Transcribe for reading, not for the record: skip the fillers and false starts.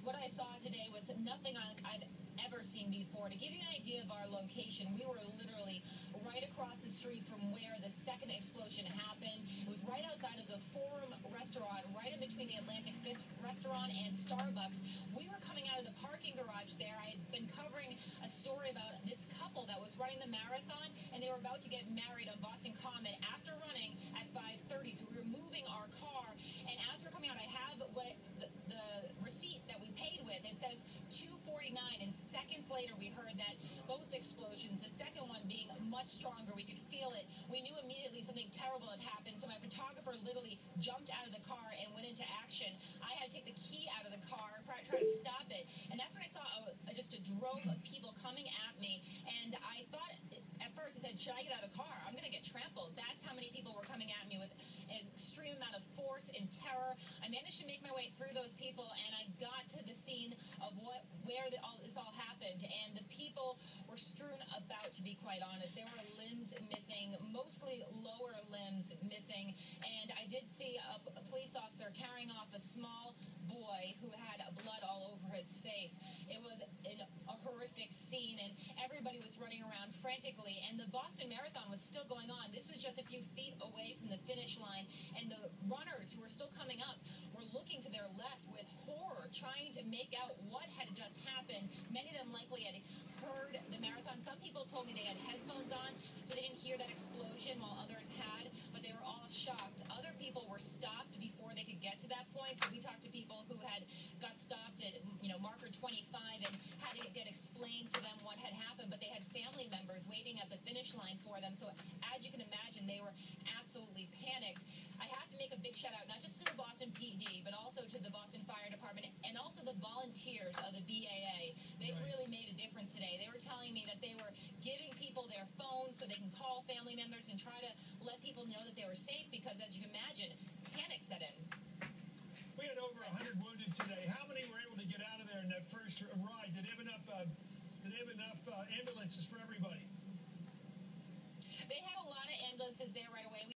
what I saw today was nothing I'd ever seen before. To give you an idea of our location, we were literally right across the street from where the second explosion happened. It was right outside of the Forum restaurant, right in between the Atlantic Fist restaurant and Starbucks. We were coming out of the parking garage there. I had been covering a story about this couple that was running the marathon, and they were about to get married on Boston Common after running at 5:30. So we were moving our car, and as we're coming out, I have what the receipt that we paid with. It says $2.49, and seconds later we heard that both explosions, the second one being much stronger, we could feel it. We knew immediately something terrible had happened, so my photographer literally jumped out of the car and went into action. I had to take the key out of the car, try to stop it, and that's when I saw just a drove of people coming at me, and I thought at first, I said, should I get out of the car? I'm going to get trampled. That's how many people were coming at me with an extreme amount of force and terror. I managed to make my way through those people, and I got to the scene of where this all happened, and the people were strewn about, to be quite honest. There were limbs missing, mostly lower limbs missing, and I did see a police officer carrying off a small boy who had blood all over his face. It was a horrific scene, and everybody was running around frantically, and the Boston Marathon was still going on. This was just a few feet away from the finish line, and the runners who were still coming up were looking to their left with horror, trying to make out what had just happened. Many of them likely had heard the marathon. Some people told me they had headphones on, so they didn't hear that explosion, while others had, but they were all shocked. Other people were stopped before they could get to that point. So we talked to people who got stopped at marker 25 and had to get explained to them what had happened, but they had family members waiting at the finish line for them. So as you can imagine, they were absolutely panicked. I have to make a big shout out, not just to the Boston PD, but also to the Boston Fire Department and also the volunteers of the BAA. They really made a difference today. They were telling me that they were giving people their phones so they can call family members and try to let people know that they were safe, because as you can imagine, panic set in. We had over 100 wounded today. How many were able to get out of there in that first ride? Did they have enough ambulances for everybody? They had a lot of ambulances there right away.